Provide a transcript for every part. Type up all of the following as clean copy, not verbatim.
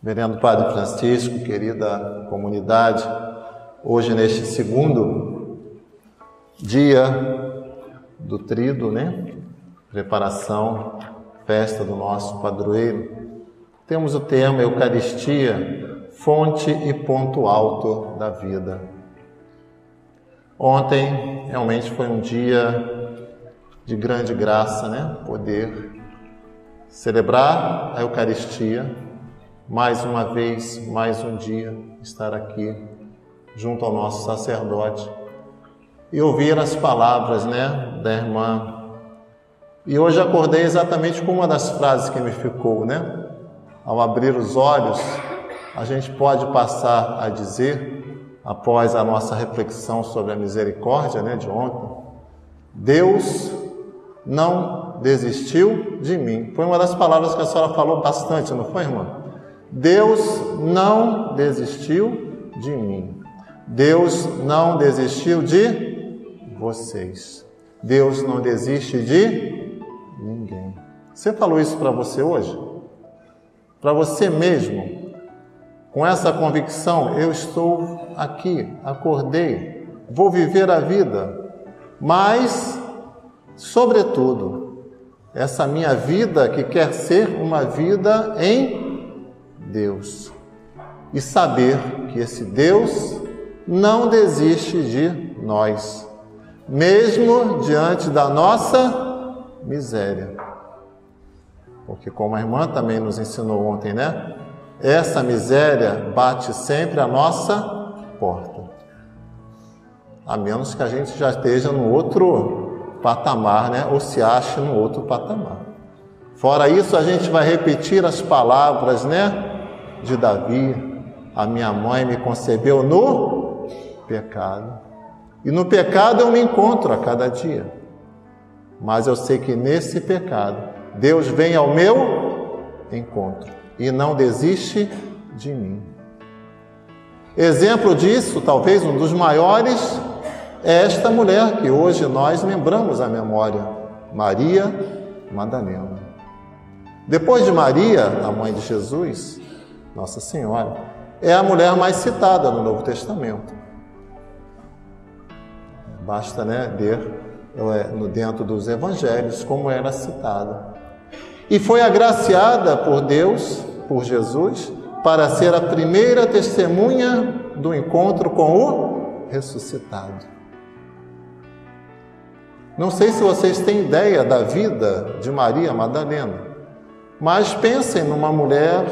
Reverendo Padre Francisco, querida comunidade, hoje neste segundo dia do Tríduo, preparação, festa do nosso padroeiro, temos o tema Eucaristia, fonte e ponto alto da vida. Ontem realmente foi um dia de grande graça, poder celebrar a Eucaristia, mais uma vez, mais um dia, estar aqui junto ao nosso sacerdote e ouvir as palavras da irmã. E hoje acordei exatamente com uma das frases que me ficou, Ao abrir os olhos, a gente pode passar a dizer, após a nossa reflexão sobre a misericórdia de ontem, Deus não desistiu de mim. Foi uma das palavras que a senhora falou bastante, não foi, irmã? Deus não desistiu de mim. Deus não desistiu de vocês. Deus não desiste de ninguém. Você falou isso para você hoje? Para você mesmo? Com essa convicção, eu estou aqui, acordei, vou viver a vida, mas, sobretudo, essa minha vida que quer ser uma vida em Deus. E saber que esse Deus não desiste de nós, mesmo diante da nossa miséria. Porque como a irmã também nos ensinou ontem, essa miséria bate sempre a nossa porta. A menos que a gente já esteja no outro patamar, ou se ache no outro patamar. Fora isso, a gente vai repetir as palavras, de Davi: a minha mãe me concebeu no pecado. E no pecado eu me encontro a cada dia. Mas eu sei que nesse pecado, Deus vem ao meu encontro e não desiste de mim. Exemplo disso, talvez um dos maiores, é esta mulher que hoje nós lembramos a memória, Maria Madalena. Depois de Maria, a mãe de Jesus, Nossa Senhora, é a mulher mais citada no Novo Testamento. Basta ler dentro dos evangelhos como era citada. E foi agraciada por Deus, por Jesus, para ser a primeira testemunha do encontro com o ressuscitado. Não sei se vocês têm ideia da vida de Maria Madalena, mas pensem numa mulher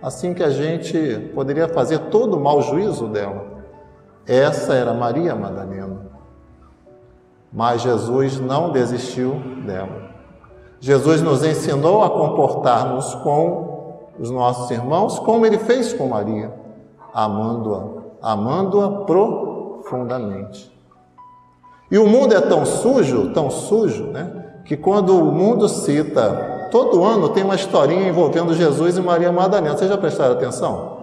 assim que a gente poderia fazer todo o mau juízo dela. Essa era Maria Madalena. Mas Jesus não desistiu dela. Jesus nos ensinou a comportar-nos com os nossos irmãos como Ele fez com Maria, amando-a profundamente. E o mundo é tão sujo, que quando o mundo cita... Todo ano tem uma historinha envolvendo Jesus e Maria Madalena. Vocês já prestaram atenção?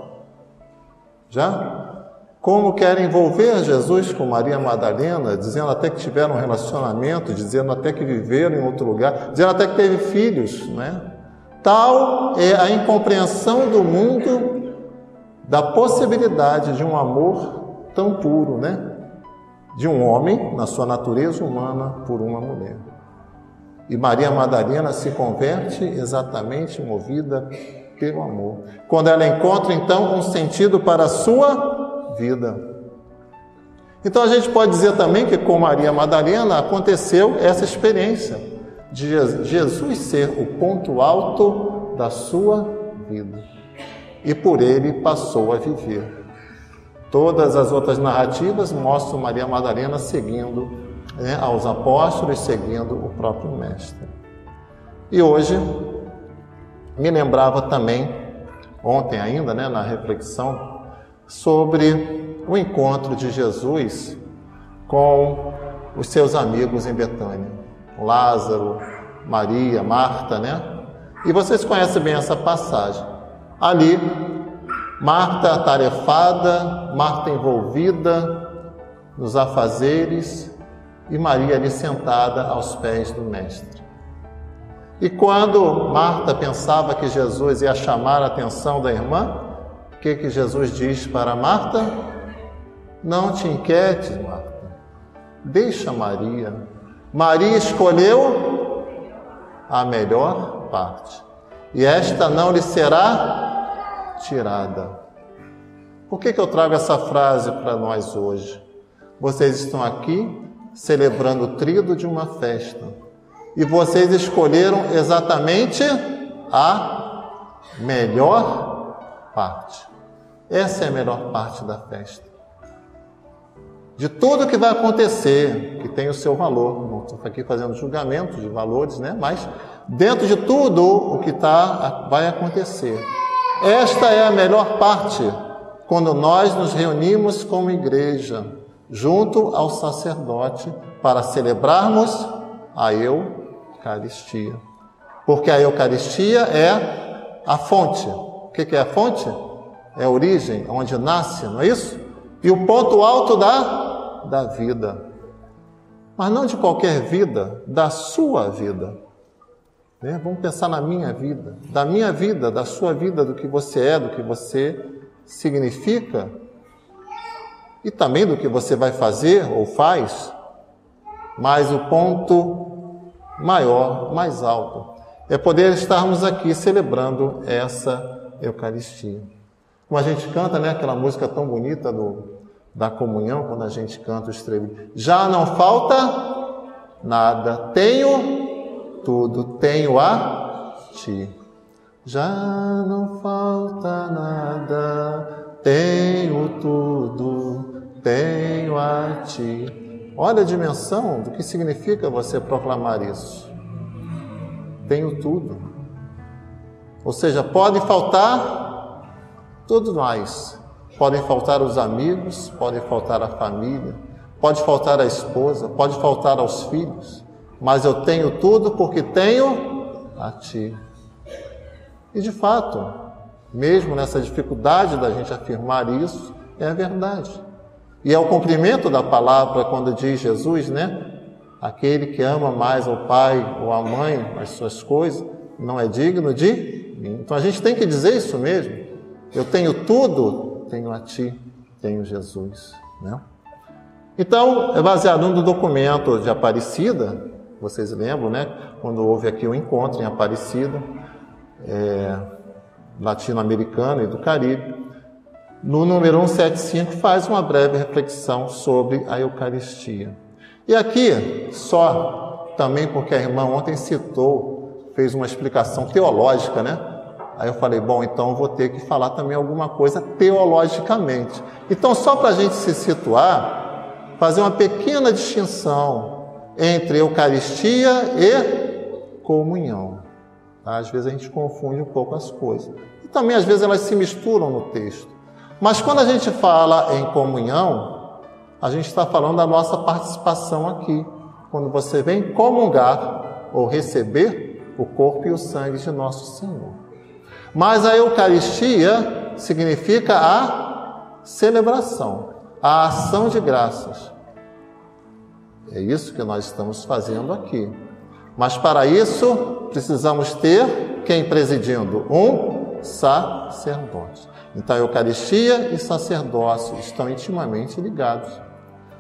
Já? Como querem envolver Jesus com Maria Madalena, dizendo até que tiveram um relacionamento, dizendo até que viveram em outro lugar, dizendo até que teve filhos, Tal é a incompreensão do mundo da possibilidade de um amor tão puro, De um homem, na sua natureza humana, por uma mulher. E Maria Madalena se converte exatamente movida pelo amor. Quando ela encontra, então, um sentido para a sua vida. Então, a gente pode dizer também que com Maria Madalena aconteceu essa experiência de Jesus ser o ponto alto da sua vida. E por ele passou a viver. Todas as outras narrativas mostram Maria Madalena seguindo aos apóstolos, seguindo o próprio Mestre. E hoje me lembrava também, ontem ainda, na reflexão, sobre o encontro de Jesus com os seus amigos em Betânia, Lázaro, Maria, Marta, E vocês conhecem bem essa passagem. Ali, Marta atarefada, Marta envolvida nos afazeres, e Maria ali sentada aos pés do Mestre. E quando Marta pensava que Jesus ia chamar a atenção da irmã, o que Jesus diz para Marta? Não te inquietes, Marta. Deixa Maria. Maria escolheu a melhor parte. E esta não lhe será tirada. Por que eu trago essa frase para nós hoje? Vocês estão aqui celebrando o tríduo de uma festa. E vocês escolheram exatamente a melhor parte. Essa é a melhor parte da festa. De tudo que vai acontecer, que tem o seu valor. Não estou aqui fazendo julgamento de valores, né? Mas dentro de tudo o que vai acontecer. Esta é a melhor parte, quando nós nos reunimos como igreja, junto ao sacerdote, para celebrarmos a Eucaristia. Porque a Eucaristia é a fonte. O que é a fonte? É a origem, onde nasce, não é isso? E o ponto alto da vida. Mas não de qualquer vida, da sua vida. Né? Vamos pensar na minha vida. Da minha vida, da sua vida, do que você é, do que você significa. E também do que você vai fazer ou faz. Mas o ponto maior, mais alto, é poder estarmos aqui celebrando essa Eucaristia. Como a gente canta, né, aquela música tão bonita da comunhão, quando a gente canta o estribilho. Já não falta nada, tenho tudo, tenho a ti. Já não falta nada, tenho tudo, tenho a ti. Olha a dimensão do que significa você proclamar isso. Tenho tudo. Ou seja, pode faltar tudo mais. Podem faltar os amigos, pode faltar a família, pode faltar a esposa, pode faltar aos filhos. Mas eu tenho tudo porque tenho a ti. E de fato, mesmo nessa dificuldade da gente afirmar isso, é a verdade. E é o cumprimento da palavra quando diz Jesus, né? Aquele que ama mais ao pai ou à mãe, as suas coisas, não é digno de mim. Então a gente tem que dizer isso mesmo. Eu tenho tudo, tenho a ti, tenho Jesus. Né? Então, é baseado no documento de Aparecida, vocês lembram, né? Quando houve aqui o encontro em Aparecida, latino-americana e do Caribe. No número 175 faz uma breve reflexão sobre a Eucaristia. E aqui, só também porque a irmã ontem citou, fez uma explicação teológica, né? Aí eu falei, bom, então eu vou ter que falar também alguma coisa teologicamente. Então, só para a gente se situar, fazer uma pequena distinção entre Eucaristia e comunhão. Tá? Às vezes a gente confunde um pouco as coisas. E também, às vezes, elas se misturam no texto. Mas quando a gente fala em comunhão, a gente está falando da nossa participação aqui. Quando você vem comungar ou receber o corpo e o sangue de nosso Senhor. Mas a Eucaristia significa a celebração, a ação de graças. É isso que nós estamos fazendo aqui. Mas para isso, precisamos ter quem presidindo? Um sacerdote. Então, a Eucaristia e sacerdócio estão intimamente ligados.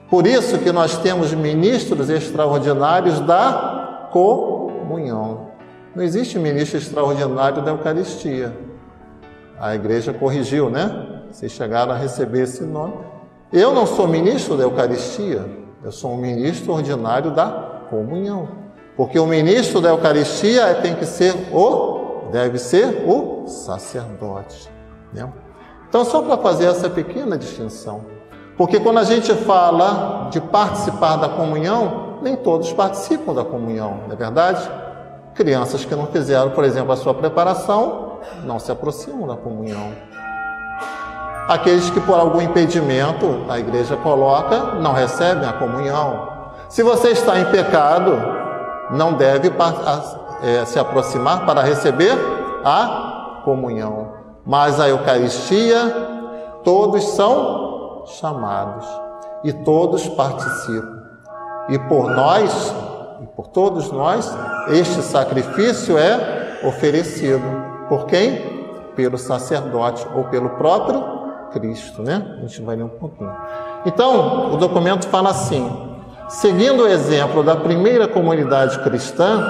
Por isso que nós temos ministros extraordinários da comunhão. Não existe ministro extraordinário da Eucaristia. A igreja corrigiu, né? Vocês chegaram a receber esse nome. Eu não sou ministro da Eucaristia, eu sou um ministro ordinário da comunhão. Porque o ministro da Eucaristia deve ser o sacerdote. Né? Então, só para fazer essa pequena distinção. Porque quando a gente fala de participar da comunhão, nem todos participam da comunhão, não é verdade? Crianças que não fizeram, por exemplo, a sua preparação, não se aproximam da comunhão. Aqueles que por algum impedimento a igreja coloca, não recebem a comunhão. Se você está em pecado, não deve se aproximar para receber a comunhão. Mas a Eucaristia, todos são chamados e todos participam. E por nós, e por todos nós, este sacrifício é oferecido. Por quem? Pelo sacerdote ou pelo próprio Cristo, né? A gente vai ler um pouquinho. Então, o documento fala assim: seguindo o exemplo da primeira comunidade cristã,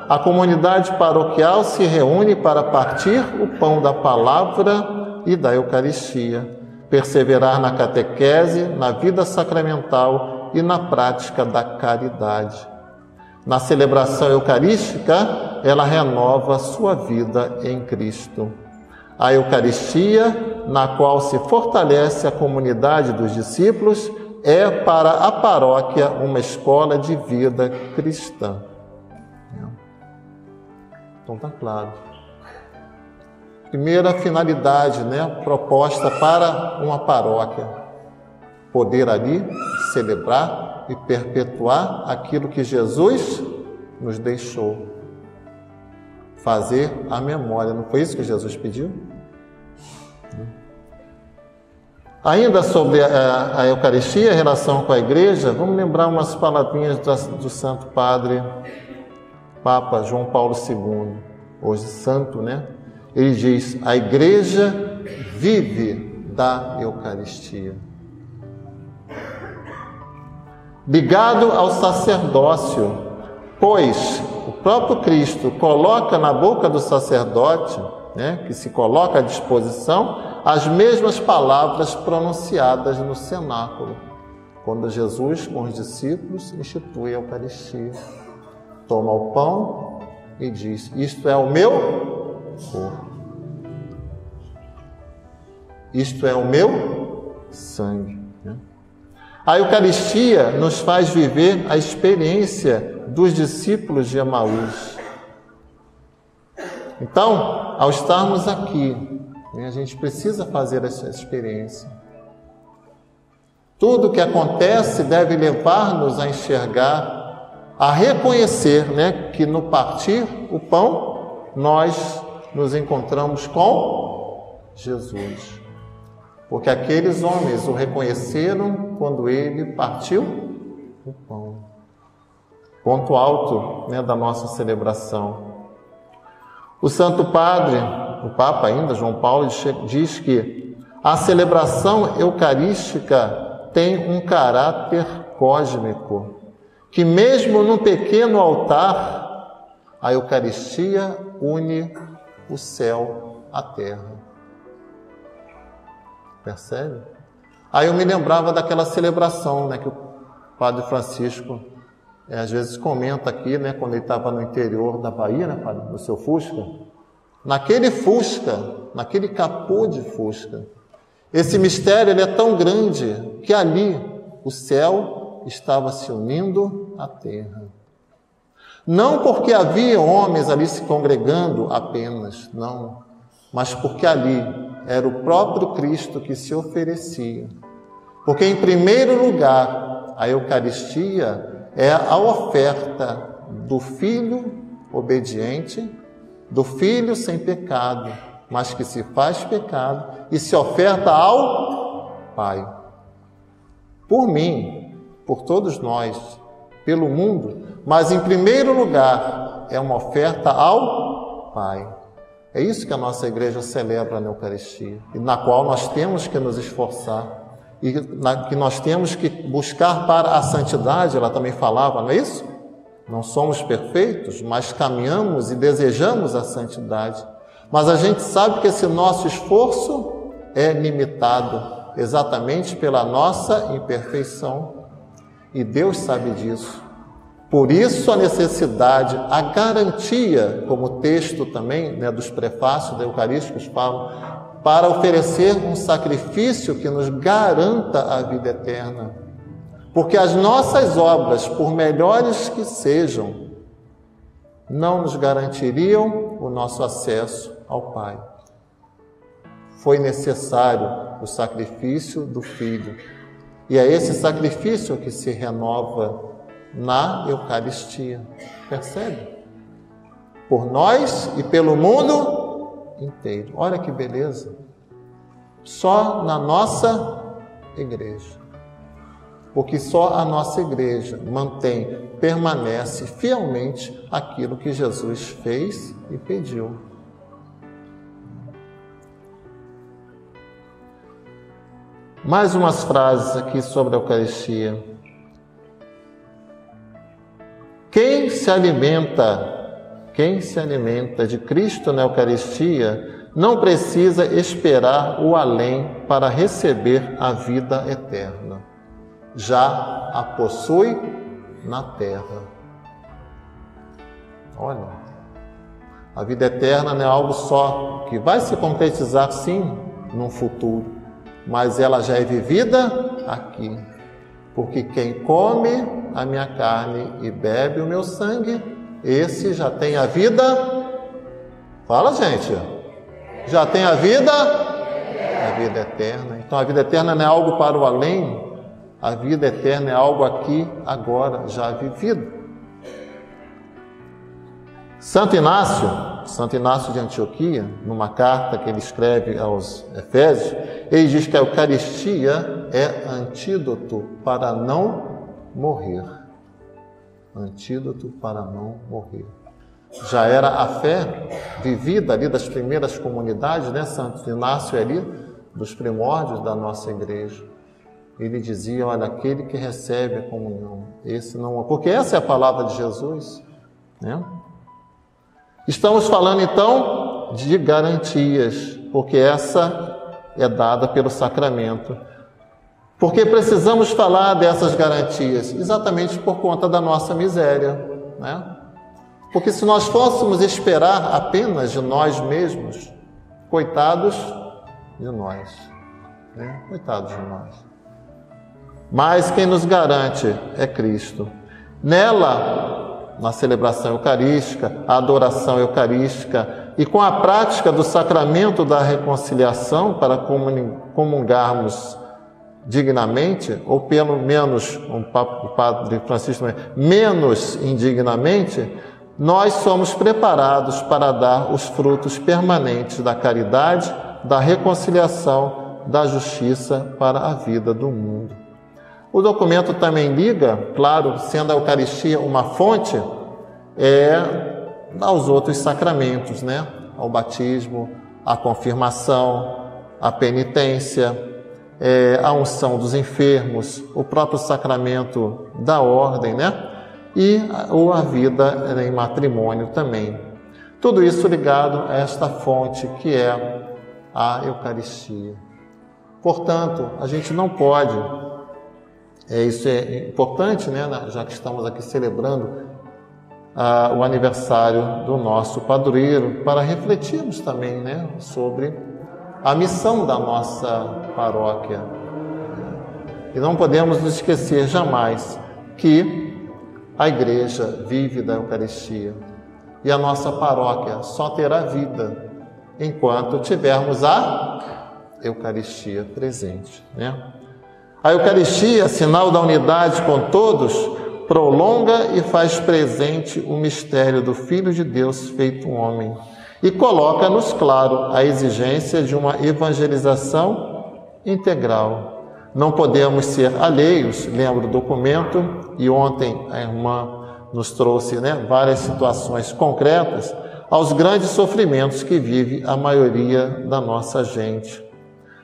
a comunidade paroquial se reúne para partir o pão da palavra e da Eucaristia, perseverar na catequese, na vida sacramental e na prática da caridade. Na celebração eucarística, ela renova sua vida em Cristo. A Eucaristia, na qual se fortalece a comunidade dos discípulos, é para a paróquia uma escola de vida cristã. Então está claro. Primeira finalidade, né, proposta para uma paróquia: poder ali celebrar e perpetuar aquilo que Jesus nos deixou. Fazer a memória. Não foi isso que Jesus pediu? Ainda sobre a Eucaristia, a relação com a Igreja, vamos lembrar umas palavrinhas do Santo Padre Papa João Paulo II, hoje santo, né? Ele diz: a Igreja vive da Eucaristia. Ligado ao sacerdócio, pois o próprio Cristo coloca na boca do sacerdote, né, que se coloca à disposição, as mesmas palavras pronunciadas no cenáculo, quando Jesus, com os discípulos, institui a Eucaristia. Toma o pão e diz: isto é o meu corpo. Isto é o meu sangue. A Eucaristia nos faz viver a experiência dos discípulos de Emaús. Então, ao estarmos aqui, a gente precisa fazer essa experiência. Tudo o que acontece deve levar-nos a enxergar, a reconhecer, né, que no partir o pão, nós nos encontramos com Jesus. Porque aqueles homens o reconheceram quando ele partiu o pão. Ponto alto, né, da nossa celebração. O Santo Padre, o Papa ainda, João Paulo, diz que a celebração eucarística tem um caráter cósmico, que mesmo num pequeno altar, a Eucaristia une o céu à terra. Percebe? Aí eu me lembrava daquela celebração, né, que o Padre Francisco às vezes comenta aqui, né, quando ele estava no interior da Bahia, né, Padre, no seu Fusca. Naquele Fusca, naquele capô de Fusca, esse mistério ele é tão grande que ali o céu estava se unindo à terra. Não porque havia homens ali se congregando apenas, não, mas porque ali era o próprio Cristo que se oferecia. Porque, em primeiro lugar, a Eucaristia é a oferta do Filho obediente, do Filho sem pecado, mas que se faz pecado e se oferta ao Pai. Por mim, por todos nós, pelo mundo, mas, em primeiro lugar, é uma oferta ao Pai. É isso que a nossa igreja celebra na Eucaristia, e na qual nós temos que nos esforçar, e que nós temos que buscar para a santidade. Ela também falava, não é isso? Não somos perfeitos, mas caminhamos e desejamos a santidade. Mas a gente sabe que esse nosso esforço é limitado, exatamente pela nossa imperfeição. E Deus sabe disso. Por isso a necessidade, a garantia, como o texto também, né, dos prefácios da Eucarísticos falam, para oferecer um sacrifício que nos garanta a vida eterna. Porque as nossas obras, por melhores que sejam, não nos garantiriam o nosso acesso ao Pai. Foi necessário o sacrifício do Filho. E é esse sacrifício que se renova na Eucaristia. Percebe? Por nós e pelo mundo inteiro. Olha que beleza. Só na nossa igreja. porque só a nossa igreja mantém, permanece fielmente aquilo que Jesus fez e pediu. Mais umas frases aqui sobre a Eucaristia. Quem se alimenta de Cristo na Eucaristia não precisa esperar o além para receber a vida eterna. Já a possui na terra. Olha, a vida eterna não é algo só que vai se concretizar sim no futuro, mas ela já é vivida aqui. Porque quem come a minha carne e bebe o meu sangue, esse já tem a vida. Fala, gente. Já tem a vida eterna. Então a vida eterna não é algo para o além. A vida eterna é algo aqui, agora, já vivido. Santo Inácio de Antioquia, numa carta que ele escreve aos Efésios, ele diz que a Eucaristia é antídoto para não morrer. Antídoto para não morrer. Já era a fé vivida ali das primeiras comunidades, né? Santo Inácio é ali dos primórdios da nossa igreja. Ele dizia, olha, aquele que recebe a comunhão, esse não... Porque essa é a palavra de Jesus, né? Estamos falando, então, de garantias, porque essa é dada pelo sacramento. Porque precisamos falar dessas garantias, exatamente por conta da nossa miséria, né? Porque se nós fôssemos esperar apenas de nós mesmos, coitados de nós, né? Coitados de nós. Mas quem nos garante é Cristo. Nela, na celebração eucarística, a adoração eucarística e com a prática do sacramento da reconciliação para comungarmos dignamente, ou pelo menos, o Padre Francisco, menos indignamente, nós somos preparados para dar os frutos permanentes da caridade, da reconciliação, da justiça para a vida do mundo. O documento também liga, claro, sendo a Eucaristia uma fonte, aos outros sacramentos, né? Ao batismo, à confirmação, à penitência, a unção dos enfermos, o próprio sacramento da ordem, né? Ou a vida em matrimônio também. Tudo isso ligado a esta fonte que é a Eucaristia. Portanto, a gente não pode, isso é importante, né? Já que estamos aqui celebrando o aniversário do nosso padroeiro, para refletirmos também, né? Sobre a missão da nossa paróquia. E não podemos nos esquecer jamais que a igreja vive da Eucaristia e a nossa paróquia só terá vida enquanto tivermos a Eucaristia presente, né? A Eucaristia, sinal da unidade com todos, prolonga e faz presente o mistério do Filho de Deus feito homem e coloca-nos claro a exigência de uma evangelização integral. Não podemos ser alheios, lembro o documento, e ontem a irmã nos trouxe, né, várias situações concretas, aos grandes sofrimentos que vive a maioria da nossa gente.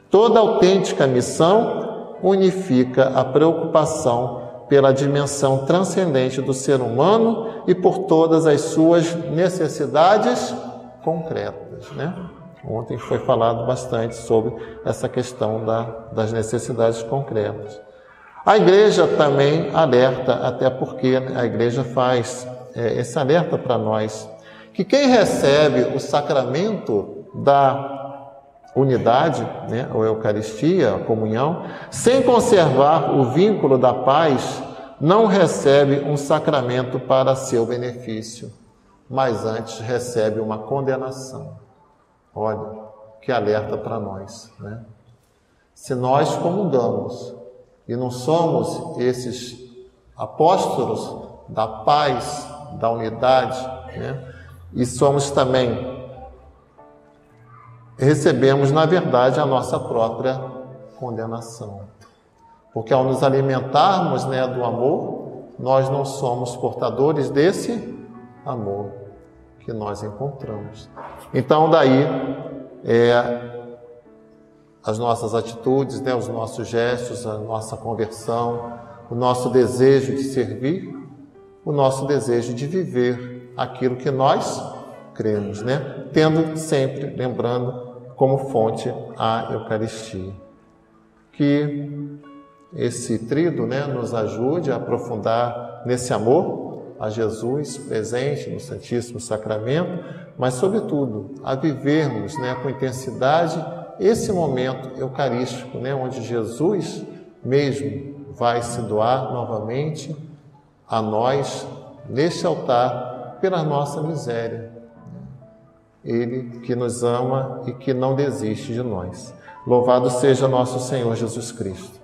Toda autêntica missão unifica a preocupação pela dimensão transcendente do ser humano e por todas as suas necessidades concretas, né? Ontem foi falado bastante sobre essa questão das necessidades concretas. A igreja também alerta, até porque a igreja faz esse alerta para nós, que quem recebe o sacramento da unidade, né, a Eucaristia, a comunhão, sem conservar o vínculo da paz, não recebe um sacramento para seu benefício, mas antes recebe uma condenação. Olha, que alerta para nós, né? Se nós comungamos e não somos esses apóstolos da paz, da unidade, né? E somos também, recebemos, na verdade, a nossa própria condenação. Porque ao nos alimentarmos, né, do amor, nós não somos portadores desse amor que nós encontramos. Então, daí, as nossas atitudes, né, os nossos gestos, a nossa conversão, o nosso desejo de servir, o nosso desejo de viver aquilo que nós cremos, né? Tendo sempre, lembrando, como fonte a Eucaristia. Que esse tríduo, né, nos ajude a aprofundar nesse amor a Jesus presente no Santíssimo Sacramento, mas, sobretudo, a vivermos, né, com intensidade esse momento eucarístico, né, onde Jesus mesmo vai se doar novamente a nós neste altar pela nossa miséria. Ele que nos ama e que não desiste de nós. Louvado seja nosso Senhor Jesus Cristo.